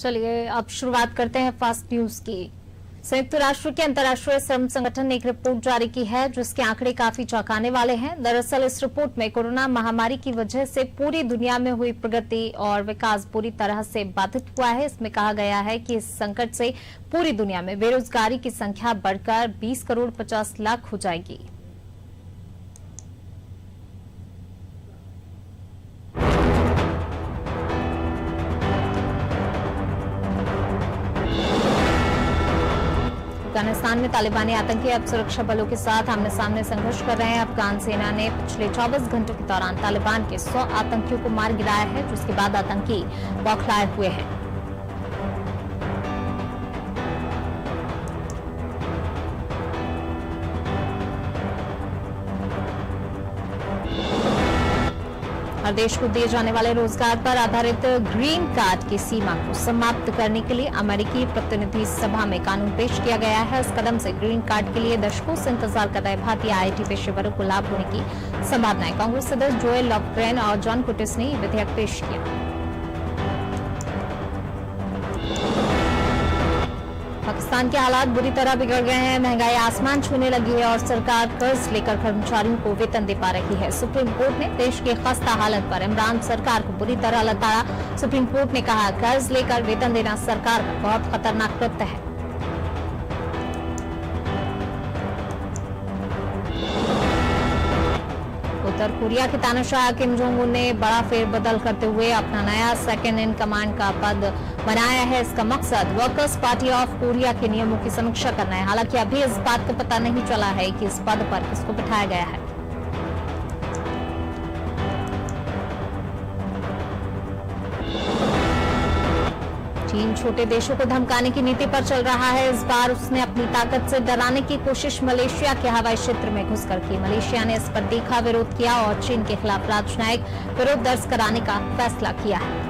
चलिए अब शुरुआत करते हैं फास्ट न्यूज की। संयुक्त राष्ट्र के अंतर्राष्ट्रीय श्रम संगठन ने एक रिपोर्ट जारी की है जिसके आंकड़े काफी चौंकाने वाले हैं। दरअसल इस रिपोर्ट में कोरोना महामारी की वजह से पूरी दुनिया में हुई प्रगति और विकास बुरी तरह से बाधित हुआ है। इसमें कहा गया है कि इस संकट से पूरी दुनिया में बेरोजगारी की संख्या बढ़कर 20 करोड़ 50 लाख हो जाएगी। अफगानिस्तान में तालिबानी आतंकी अब सुरक्षा बलों के साथ आमने सामने संघर्ष कर रहे हैं। अफगान सेना ने पिछले 24 घंटों के दौरान तालिबान के 100 आतंकियों को मार गिराया है, जिसके बाद आतंकी बौखलाए हुए हैं। हर देश को दिए जाने वाले रोजगार पर आधारित ग्रीन कार्ड की सीमा को समाप्त करने के लिए अमेरिकी प्रतिनिधि सभा में कानून पेश किया गया है। इस कदम से ग्रीन कार्ड के लिए दशकों से इंतजार कर रहे भारतीय आईटी पेशेवरों को लाभ होने की संभावना है। कांग्रेस सदस्य जोएल लॉवग्रेन और जॉन कुटिस ने विधेयक पेश किया। पाकिस्तान के हालात बुरी तरह बिगड़ गए हैं। महंगाई आसमान छूने लगी है और सरकार कर्ज लेकर कर्मचारियों को वेतन दे पा रही है। सुप्रीम कोर्ट ने देश की खस्ता हालत पर इमरान सरकार को बुरी तरह लताड़ा। सुप्रीम कोर्ट ने कहा, कर्ज लेकर वेतन देना सरकार का बहुत खतरनाक कृत्य है। उत्तर कोरिया के तानाशाह किम जोंग उन ने बड़ा फेरबदल करते हुए अपना नया सेकंड इन कमांड का पद बनाया है। इसका मकसद वर्कर्स पार्टी ऑफ कोरिया के नियमों की समीक्षा करना है। हालांकि अभी इस बात का पता नहीं चला है कि इस पद पर किसको बिठाया गया है। चीन छोटे देशों को धमकाने की नीति पर चल रहा है। इस बार उसने अपनी ताकत से डराने की कोशिश मलेशिया के हवाई क्षेत्र में घुसकर की। मलेशिया ने इस पर तीखा विरोध किया और चीन के खिलाफ राजनयिक विरोध दर्ज कराने का फैसला किया है।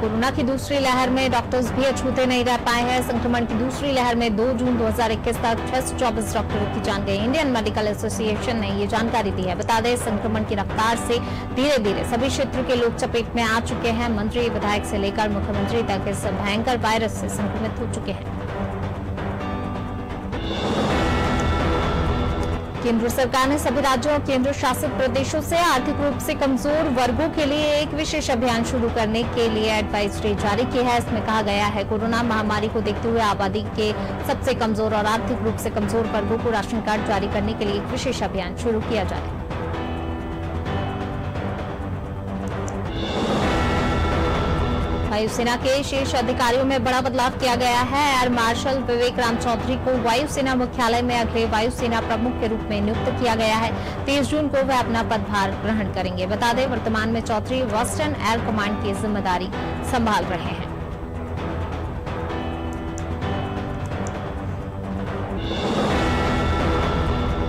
कोरोना की दूसरी लहर में डॉक्टर्स भी अछूते नहीं रह पाए हैं। संक्रमण की दूसरी लहर में 2 जून 2021 तक 624 डॉक्टरों की जान गई। इंडियन मेडिकल एसोसिएशन ने ये जानकारी दी है। बता दें, संक्रमण की रफ्तार से धीरे धीरे सभी क्षेत्रों के लोग चपेट में आ चुके हैं। मंत्री विधायक से लेकर मुख्यमंत्री तक इस भयंकर वायरस से संक्रमित हो चुके हैं। केंद्र सरकार ने सभी राज्यों और केंद्र शासित प्रदेशों से आर्थिक रूप से कमजोर वर्गों के लिए एक विशेष अभियान शुरू करने के लिए एडवाइजरी जारी की है। इसमें कहा गया है, कोरोना महामारी को देखते हुए आबादी के सबसे कमजोर और आर्थिक रूप से कमजोर वर्गों को राशन कार्ड जारी करने के लिए एक विशेष अभियान शुरू किया जाए। वायुसेना के शीर्ष अधिकारियों में बड़ा बदलाव किया गया है। एयर मार्शल विवेक राम चौधरी को वायुसेना मुख्यालय में अगले वायुसेना प्रमुख के रूप में नियुक्त किया गया है। 23 जून को वह अपना पदभार ग्रहण करेंगे। बता दें, वर्तमान में चौधरी वेस्टर्न एयर कमांड की जिम्मेदारी संभाल रहे हैं।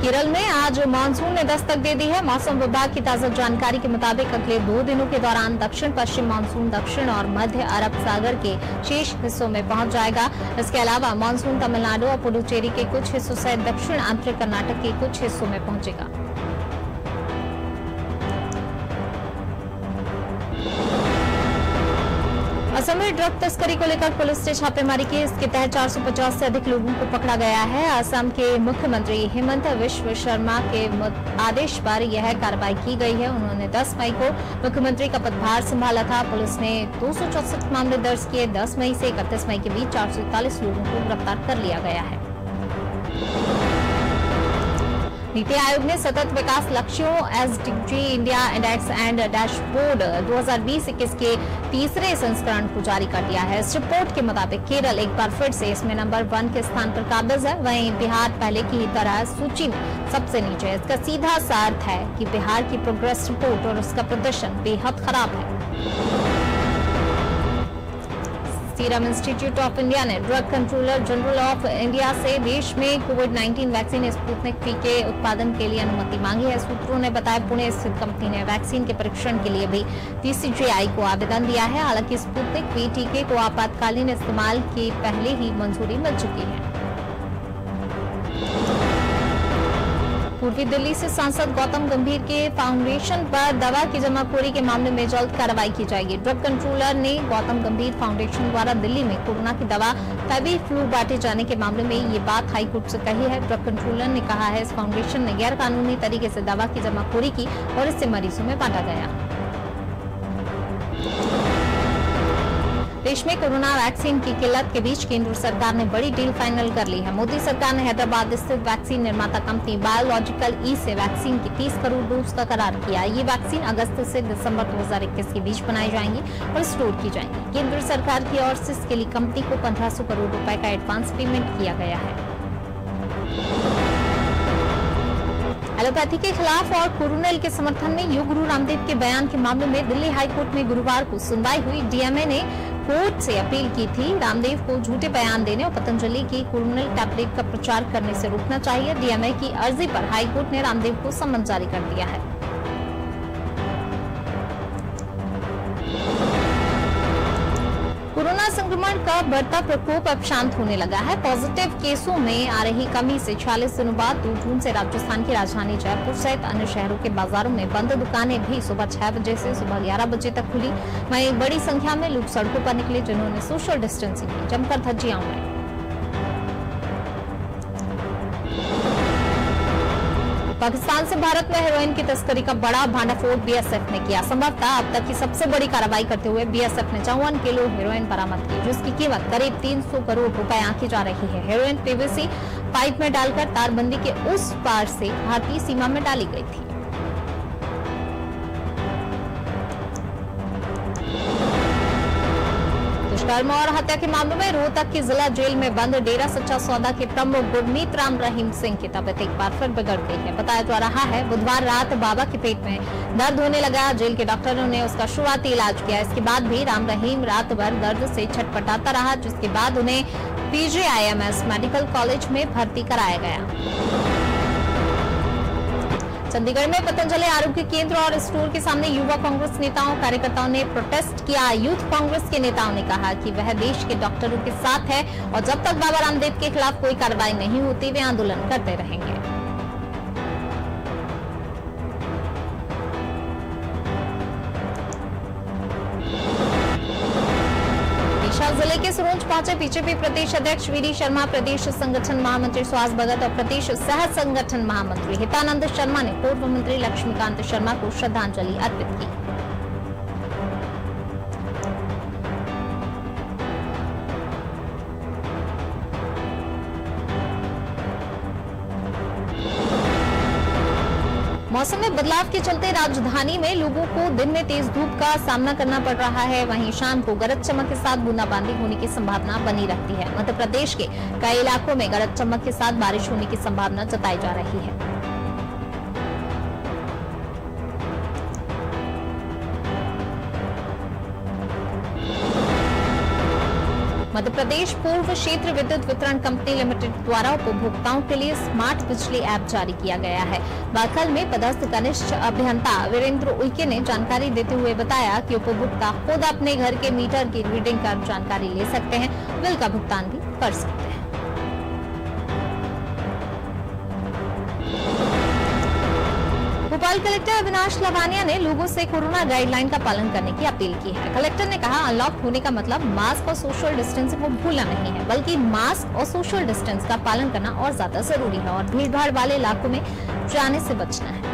केरल में आज मानसून ने दस्तक दे दी है। मौसम विभाग की ताजा जानकारी के मुताबिक अगले 2 दिनों के दौरान दक्षिण पश्चिम मानसून दक्षिण और मध्य अरब सागर के शेष हिस्सों में पहुंच जाएगा। इसके अलावा मानसून तमिलनाडु और पुडुचेरी के कुछ हिस्सों सहित दक्षिण आंतरिक कर्नाटक के कुछ हिस्सों में पहुंचेगा। असम में ड्रग तस्करी को लेकर पुलिस ने छापेमारी की। इसके तहत 450 से अधिक लोगों को पकड़ा गया है। असम के मुख्यमंत्री हेमंत बिस्वा शर्मा के आदेश पर यह कार्रवाई की गई है। उन्होंने 10 मई को मुख्यमंत्री का पदभार संभाला था। पुलिस ने 264 मामले दर्ज किए। 10 मई से 31 मई के बीच 441 लोगों को गिरफ्तार कर लिया गया है। नीति आयोग ने सतत विकास लक्ष्यों SDG India index and dashboard 2020-21 के तीसरे संस्करण को जारी कर दिया है। इस रिपोर्ट के मुताबिक केरल एक बार फिर से इसमें नंबर 1 के स्थान पर काबिज है। वहीं बिहार पहले की ही तरह सूची में सबसे नीचे है। इसका सीधा सा अर्थ है कि बिहार की प्रोग्रेस रिपोर्ट और उसका प्रदर्शन बेहद खराब है। सीरम इंस्टीट्यूट ऑफ इंडिया ने drug controller general of India से देश में कोविड-19 वैक्सीन स्पुतनिक वी के उत्पादन के लिए अनुमति मांगी है। सूत्रों ने बताया, पुणे स्थित कंपनी ने वैक्सीन के परीक्षण के लिए भी DCGI को आवेदन दिया है। हालांकि स्पुतनिक वी टीके को आपातकालीन इस्तेमाल की पहले ही मंजूरी मिल चुकी है। पूर्वी दिल्ली से सांसद गौतम गंभीर के फाउंडेशन पर दवा की जमाखोरी के मामले में जल्द कार्रवाई की जाएगी। ड्रग कंट्रोलर ने गौतम गंभीर फाउंडेशन द्वारा दिल्ली में कोरोना की दवा फेविफ्लू बांटे जाने के मामले में ये बात हाईकोर्ट से कही है। ड्रग कंट्रोलर ने कहा है, इस फाउंडेशन ने गैर कानूनी तरीके से दवा की जमाखोरी की और इससे मरीजों में बांटा गया। देश में कोरोना वैक्सीन की किल्लत के बीच केंद्र सरकार ने बड़ी डील फाइनल कर ली है। मोदी सरकार ने हैदराबाद स्थित वैक्सीन निर्माता कंपनी बायोलॉजिकल ई से वैक्सीन की 30 करोड़ डोज का करार किया। ये वैक्सीन अगस्त से दिसंबर 2021 के बीच बनाई जाएंगी और स्टोर की जाएंगी। केंद्र सरकार की ओर से इसके लिए कंपनी को 1500 करोड़ रुपए का एडवांस पेमेंट किया गया है। एलोपैथी के खिलाफ और कोरोनिल के समर्थन में योग गुरु रामदेव के बयान के मामले में दिल्ली हाईकोर्ट में गुरुवार को सुनवाई हुई। डीएमए ने कोर्ट से अपील की थी, रामदेव को झूठे बयान देने और पतंजलि की कोरोनिल टैबलेट का प्रचार करने से रोकना चाहिए। डीएमए की अर्जी पर हाईकोर्ट ने रामदेव को सम्मन जारी कर दिया है। कोरोना संक्रमण का बढ़ता प्रकोप अब शांत होने लगा है। पॉजिटिव केसों में आ रही कमी से 46 दिनों बाद 2 जून से राजस्थान की राजधानी जयपुर सहित अन्य शहरों के बाजारों में बंद दुकानें भी सुबह 6 बजे से सुबह 11 बजे तक खुली। वहीं बड़ी संख्या में लोग सड़कों पर निकले, जिन्होंने सोशल डिस्टेंसिंग की, जमकर धज्जियां उड़ाई। पाकिस्तान से भारत में हेरोइन की तस्करी का बड़ा भांडाफोड़ बीएसएफ ने किया। संभवतः अब तक की सबसे बड़ी कार्रवाई करते हुए बीएसएफ ने 54 किलो हेरोइन बरामद की, जिसकी कीमत करीब 300 करोड़ रुपए आंकी जा रही है। हेरोइन पीवीसी पाइप में डालकर तारबंदी के उस पार से भारतीय सीमा में डाली गई थी। दुष्कर्म और हत्या के मामले में रोहतक की जिला जेल में बंद डेरा सच्चा सौदा के प्रमुख गुरमीत राम रहीम सिंह की तबीयत एक बार फिर बिगड़ गई है। बताया जा रहा है, बुधवार रात बाबा के पेट में दर्द होने लगा। जेल के डॉक्टरों ने उसका शुरुआती इलाज किया। इसके बाद भी राम रहीम रात भर दर्द से छटपटाता रहा, जिसके बाद उन्हें पीजीआईएमएस मेडिकल कॉलेज में भर्ती कराया गया। चंडीगढ़ में पतंजलि आरोग्य केंद्र और स्टोर के सामने युवा कांग्रेस नेताओं कार्यकर्ताओं ने प्रोटेस्ट किया। यूथ कांग्रेस के नेताओं ने कहा कि वह देश के डॉक्टरों के साथ है और जब तक बाबा रामदेव के खिलाफ कोई कार्रवाई नहीं होती, वे आंदोलन करते रहेंगे। जिले के सिरोंज पहुंचे बीजेपी प्रदेश अध्यक्ष वीडी शर्मा, प्रदेश संगठन महामंत्री सुहास भगत और प्रदेश सह संगठन महामंत्री हितानंद शर्मा ने पूर्व मंत्री लक्ष्मीकांत शर्मा को श्रद्धांजलि अर्पित की। मौसम में बदलाव के चलते राजधानी में लोगों को दिन में तेज धूप का सामना करना पड़ रहा है। वहीं शाम को गरज चमक के साथ बूंदाबांदी होने की संभावना बनी रहती है। मध्य प्रदेश के कई इलाकों में गरज चमक के साथ बारिश होने की संभावना जताई जा रही है। मध्य प्रदेश पूर्व क्षेत्र विद्युत वितरण कंपनी लिमिटेड द्वारा उपभोक्ताओं के लिए स्मार्ट बिजली ऐप जारी किया गया है। बाकल में पदस्थ कनिष्ठ अभियंता वीरेंद्र उइके ने जानकारी देते हुए बताया कि उपभोक्ता खुद अपने घर के मीटर की रीडिंग कर जानकारी ले सकते हैं, बिल का भुगतान भी कर सकते हैं। भोपाल कलेक्टर अविनाश लवानिया ने लोगों से कोरोना गाइडलाइन का पालन करने की अपील की है। कलेक्टर ने कहा, अनलॉक होने का मतलब मास्क और सोशल डिस्टेंसिंग को भूलना नहीं है, बल्कि मास्क और सोशल डिस्टेंस का पालन करना और ज्यादा जरूरी है और भीड़भाड़ वाले इलाकों में जाने से बचना है।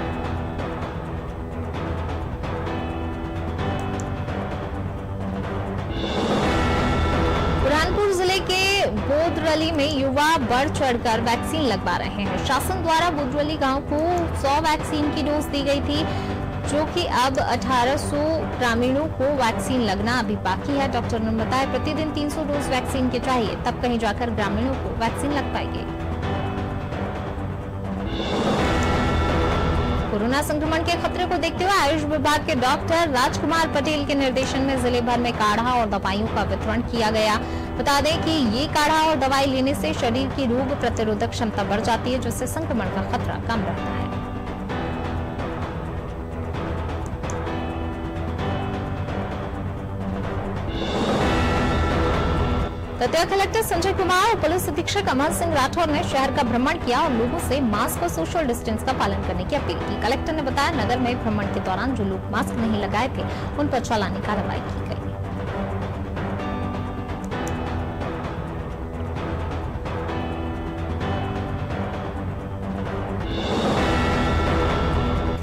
बुरहानपुर जिले के बोदरली में युवा बढ़ चढ़कर वैक्सीन लगवा रहे हैं। शासन द्वारा बोदरली गांव को 100 वैक्सीन की डोज दी गई थी, जो कि अब 1800 ग्रामीणों को वैक्सीन लगना अभी बाकी है। डॉक्टर ने बताया, प्रतिदिन 300 डोज वैक्सीन के चाहिए, तब कहीं जाकर ग्रामीणों को वैक्सीन लग पाएगी। कोरोना संक्रमण के खतरे को देखते हुए आयुष विभाग के डॉक्टर राजकुमार पटेल के निर्देशन में जिले भर में काढ़ा और दवाइयों का वितरण किया गया। बता दें कि ये काढ़ा और दवाई लेने से शरीर की रोग प्रतिरोधक क्षमता बढ़ जाती है, जिससे संक्रमण का खतरा कम रहता है। दतिया कलेक्टर संजय कुमार और पुलिस अधीक्षक अमर सिंह राठौर ने शहर का भ्रमण किया और लोगों से मास्क और सोशल डिस्टेंस का पालन करने की अपील की। कलेक्टर ने बताया, नगर में भ्रमण के दौरान जो लोग मास्क नहीं लगाए थे उन पर चालानी कार्रवाई की गई।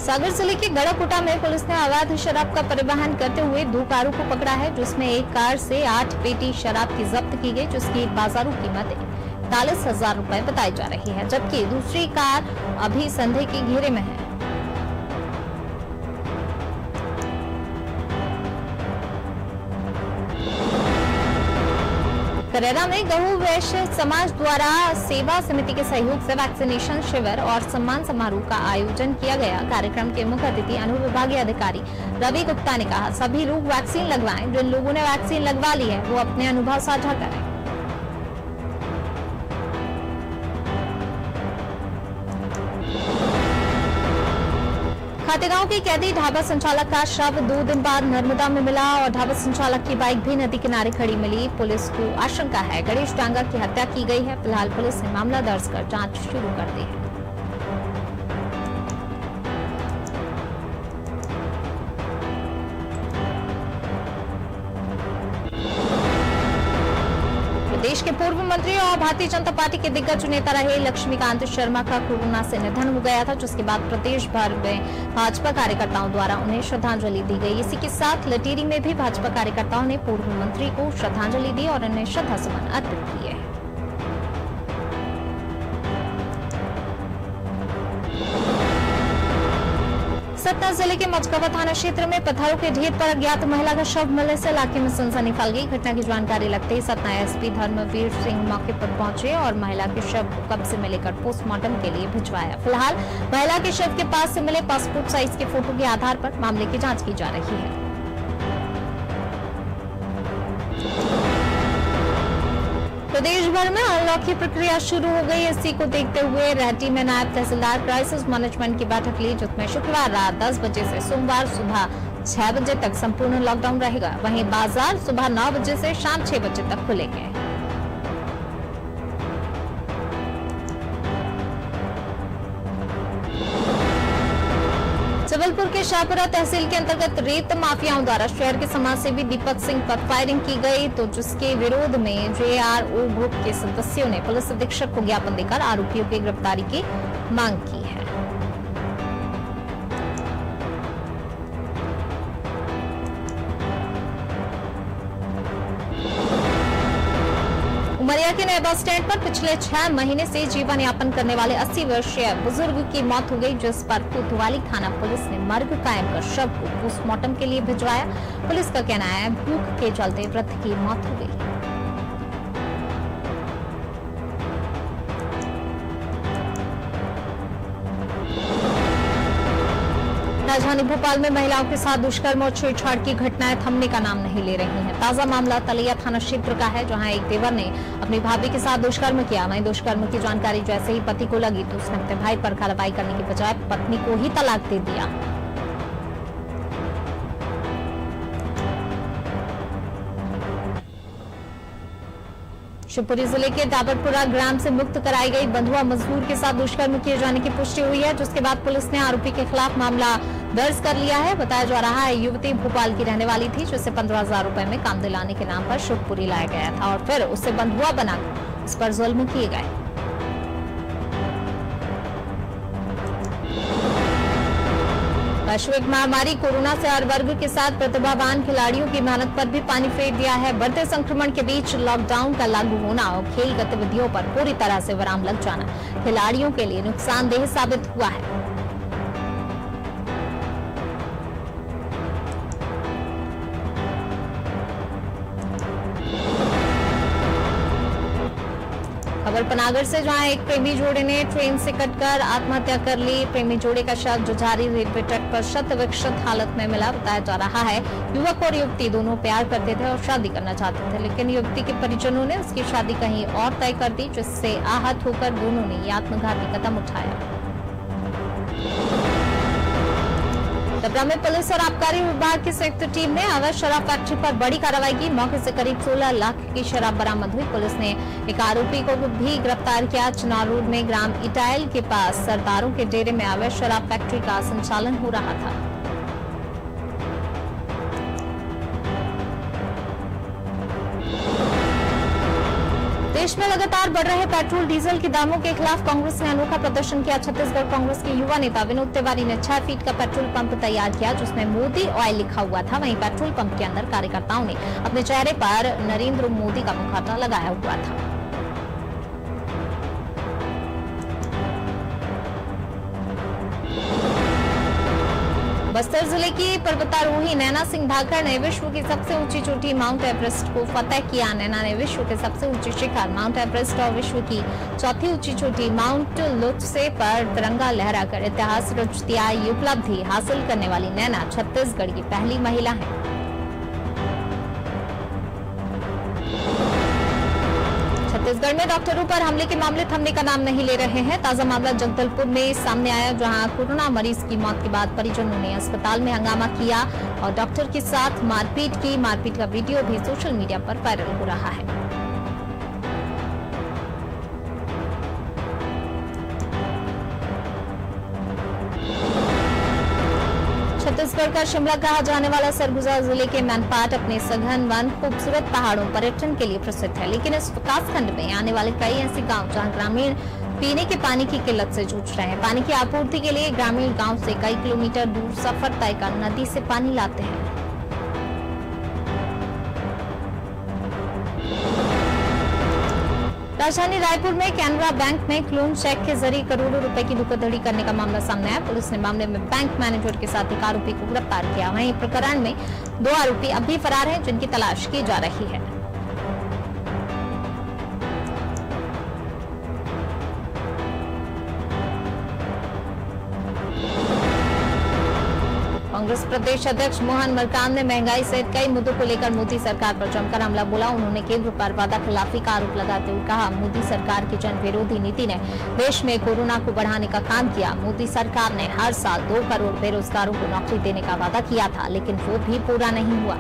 सागर जिले के गड़ाकोटा में पुलिस ने अवैध शराब का परिवहन करते हुए 2 कारों को पकड़ा है, जिसमें एक कार से 8 पेटी शराब की जब्त की गई, जिसकी बाजारू कीमत 41,000 रुपए बताई जा रही है, जबकि दूसरी कार अभी संदेह के घेरे में है। करेरा में गहू वैश्य समाज द्वारा सेवा समिति के सहयोग से वैक्सीनेशन शिविर और सम्मान समारोह का आयोजन किया गया। कार्यक्रम के मुख्य अतिथि अनुविभागीय अधिकारी रवि गुप्ता ने कहा, सभी लोग वैक्सीन लगवाएं। जिन लोगों ने वैक्सीन लगवा ली है वो अपने अनुभव साझा करें। खातेगांव के कैदी ढाबा संचालक का शव 2 दिन बाद नर्मदा में मिला और ढाबा संचालक की बाइक भी नदी किनारे खड़ी मिली। पुलिस को आशंका है गणेश डांगा की हत्या की गई है। फिलहाल पुलिस ने मामला दर्ज कर जांच शुरू कर दी है। देश के पूर्व मंत्री और भारतीय जनता पार्टी के दिग्गज नेता रहे लक्ष्मीकांत शर्मा का कोरोना से निधन हो गया था, जिसके बाद प्रदेश भर में भाजपा कार्यकर्ताओं द्वारा उन्हें श्रद्धांजलि दी गई। इसी के साथ लटेरी में भी भाजपा कार्यकर्ताओं ने पूर्व मंत्री को श्रद्धांजलि दी और उन्हें श्रद्धासुमन अर्पित किए। सतना जिले के मचकवा थाना क्षेत्र में पत्थरों के ढेर पर अज्ञात महिला का शव मिलने से इलाके में सनसनी फैल गई। घटना की जानकारी लगते ही सतना एसपी धर्मवीर सिंह मौके पर पहुंचे और महिला के शव को कब्जे में लेकर पोस्टमार्टम के लिए भिजवाया। फिलहाल महिला के शव के पास से मिले पासपोर्ट साइज के फोटो के आधार पर मामले की जांच की जा रही है। प्रदेश भर में अनलॉक की प्रक्रिया शुरू हो गई। इसी को देखते हुए रेहटी में नायब तहसीलदार क्राइसिस मैनेजमेंट की बैठक ली, जिसमें शुक्रवार रात 10 बजे से सोमवार सुबह 6 बजे तक संपूर्ण लॉकडाउन रहेगा। वहीं बाजार सुबह 9 बजे से शाम 6 बजे तक खुलेंगे। जबलपुर के शाहपुरा तहसील के अंतर्गत रेत माफियाओं द्वारा शहर के समाजसेवी दीपक सिंह पर फायरिंग की गई, तो जिसके विरोध में जेआरओ ग्रुप के सदस्यों ने पुलिस अधीक्षक को ज्ञापन देकर आरोपियों की गिरफ्तारी की मांग की है। उमरिया के नए बस स्टैंड पर पिछले 6 महीने से जीवन यापन करने वाले 80 वर्षीय बुजुर्ग की मौत हो गई, जिस पर कोतवाली थाना पुलिस ने मर्ग कायम कर शव को पोस्टमार्टम के लिए भिजवाया। पुलिस का कहना है भूख के चलते वृद्ध की मौत हो गई। राजधानी भोपाल में महिलाओं के साथ दुष्कर्म और छेड़छाड़ की घटनाएं थमने का नाम नहीं ले रही हैं। ताजा मामला तलैया थाना क्षेत्र का है, जहां एक देवर ने अपनी भाभी के साथ दुष्कर्म किया। वहीं दुष्कर्म की जानकारी जैसे ही पति को लगी तो उसने अपने भाई पर कार्रवाई करने की बजाय पत्नी को ही तलाक दे दिया। शिवपुरी जिले के डाबरपुरा ग्राम से मुक्त कराई गई बंधुआ मजदूर के साथ दुष्कर्म किए जाने की पुष्टि हुई है, जिसके बाद पुलिस ने आरोपी के खिलाफ मामला दर्ज कर लिया है। बताया जा रहा है युवती भोपाल की रहने वाली थी, जिसे 15,000 रुपए में काम दिलाने के नाम पर शिवपुरी लाया गया था और फिर उसे बंधुआ बनाकर उस पर जुल्म किए गए। वैश्विक महामारी कोरोना से हर वर्ग के साथ प्रतिभावान खिलाड़ियों की मेहनत पर भी पानी फेर दिया है। बढ़ते संक्रमण के बीच लॉकडाउन का लागू होना और खेल गतिविधियों पर पूरी तरह से विराम लग जाना खिलाड़ियों के लिए नुकसानदेह साबित हुआ है। खबर पनागर से, जहां एक प्रेमी जोड़े ने ट्रेन से कटकर आत्महत्या कर ली। प्रेमी जोड़े का शव जुझारी रेलवे ट्रैक पर शत विक्षत हालत में मिला। बताया जा रहा है युवक और युवती दोनों प्यार करते थे और शादी करना चाहते थे, लेकिन युवती के परिजनों ने उसकी शादी कहीं और तय कर दी, जिससे आहत होकर दोनों ने आत्मघाती कदम उठाया। डबरा में पुलिस और आबकारी विभाग की संयुक्त टीम ने अवैध शराब फैक्ट्री पर बड़ी कार्रवाई की। मौके से करीब 16 लाख की शराब बरामद हुई। पुलिस ने एक आरोपी को भी गिरफ्तार किया। चुनाव रोड में ग्राम इटाइल के पास सरदारों के डेरे में अवैध शराब फैक्ट्री का संचालन हो रहा था। देश में लगातार बढ़ रहे पेट्रोल डीजल के दामों के खिलाफ कांग्रेस ने अनोखा प्रदर्शन किया। छत्तीसगढ़ कांग्रेस के युवा नेता विनोद तिवारी ने 6 फीट का पेट्रोल पंप तैयार किया जिसमें मोदी ऑयल लिखा हुआ था। वहीं पेट्रोल पंप के अंदर कार्यकर्ताओं ने अपने चेहरे पर नरेंद्र मोदी का मुखौटा लगाया हुआ था। बस्तर जिले की पर्वतारोही नैना सिंह धाकड़ ने विश्व की सबसे ऊंची चोटी माउंट एवरेस्ट को फतह किया। नैना ने विश्व के सबसे ऊंची शिखर माउंट एवरेस्ट और विश्व की चौथी ऊंची चोटी माउंट लुत्से पर तिरंगा लहराकर इतिहास रच दिया। ये उपलब्धि हासिल करने वाली नैना छत्तीसगढ़ की पहली महिला है। छत्तीसगढ़ में डॉक्टरों पर हमले के मामले थमने का नाम नहीं ले रहे हैं। ताजा मामला जगदलपुर में सामने आया जहां कोरोना मरीज की मौत के बाद परिजनों ने अस्पताल में हंगामा किया और डॉक्टर के साथ मारपीट की। मारपीट का वीडियो भी सोशल मीडिया पर वायरल हो रहा है। छत्तीसगढ़ का शिमला कहा जाने वाला सरगुजा जिले के मैनपाट अपने सघन वन खूबसूरत पहाड़ों पर्यटन के लिए प्रसिद्ध है, लेकिन इस विकास खंड में आने वाले कई ऐसे गांव जहां ग्रामीण पीने के पानी की किल्लत से जूझ रहे हैं। पानी की आपूर्ति के लिए ग्रामीण गांव से कई किलोमीटर दूर सफर तय कर नदी से पानी लाते हैं। राजधानी रायपुर में कैनरा बैंक में क्लोन चेक के जरिए करोड़ों रुपए की धोखाधड़ी करने का मामला सामने आया। पुलिस ने मामले में बैंक मैनेजर के साथ एक आरोपी को गिरफ्तार किया। वहीं प्रकरण में 2 आरोपी अब भी फरार हैं जिनकी तलाश की जा रही है। कांग्रेस प्रदेश अध्यक्ष मोहन मरकाम ने महंगाई सहित कई मुद्दों को लेकर मोदी सरकार पर जमकर हमला बोला। उन्होंने केंद्र पर वादा खिलाफी का आरोप लगाते हुए कहा, मोदी सरकार की जन विरोधी नीति ने देश में कोरोना को बढ़ाने का काम किया। मोदी सरकार ने हर साल 2 करोड़ बेरोजगारों को नौकरी देने का वादा किया था, लेकिन वो भी पूरा नहीं हुआ।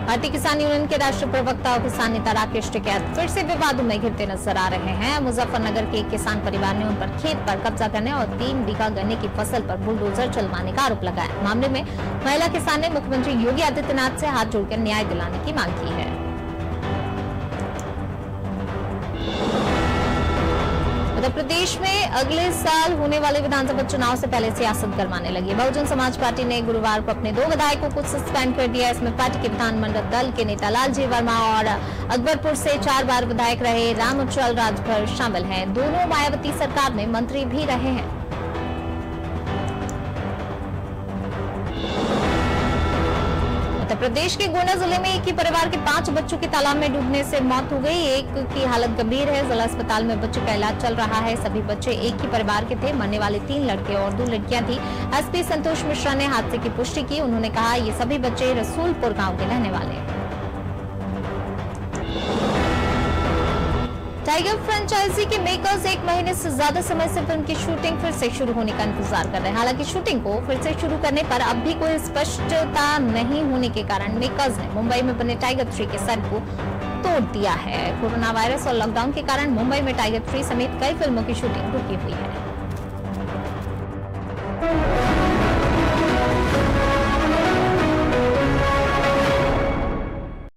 भारतीय किसान यूनियन के राष्ट्रीय प्रवक्ता और किसान नेता राकेश टिकैत फिर से विवादों में घिरते नजर आ रहे हैं। मुजफ्फरनगर के एक किसान परिवार ने उन पर खेत पर कब्जा करने और 3 बीघा गन्ने की फसल पर बुलडोजर चलवाने का आरोप लगाया। मामले में महिला किसान ने मुख्यमंत्री योगी आदित्यनाथ से हाथ जोड़कर न्याय दिलाने की मांग की है। उत्तर प्रदेश में अगले साल होने वाले विधानसभा चुनाव से पहले सियासत गरमाने लगी। बहुजन समाज पार्टी ने गुरुवार को अपने 2 विधायकों को सस्पेंड कर दिया। इसमें पार्टी के विधानमंडल दल के नेता लालजी वर्मा और अकबरपुर से 4 बार विधायक रहे रामचल राजभर शामिल हैं। दोनों मायावती सरकार में मंत्री भी रहे हैं। उत्तर प्रदेश के गोंडा जिले में एक ही परिवार के 5 बच्चों की तालाब में डूबने से मौत हो गई। एक की हालत गंभीर है। जिला अस्पताल में बच्चे का इलाज चल रहा है। सभी बच्चे एक ही परिवार के थे। मरने वाले 3 लड़के और 2 लड़कियां थी। एसपी संतोष मिश्रा ने हादसे की पुष्टि की। उन्होंने कहा, ये सभी बच्चे रसूलपुर गांव के रहने वाले हैं। टाइगर फ्रेंचाइजी के मेकर्स 1 महीने से ज्यादा समय से फिल्म की शूटिंग फिर से शुरू होने का इंतजार कर रहे हैं। हालांकि शूटिंग को फिर से शुरू करने पर अब भी कोई स्पष्टता नहीं होने के कारण मेकर्स ने मुंबई में बने टाइगर 3 के सेट को तोड़ दिया है। कोरोना वायरस और लॉकडाउन के कारण मुंबई में टाइगर 3 समेत कई फिल्मों की शूटिंग रुकी हुई है।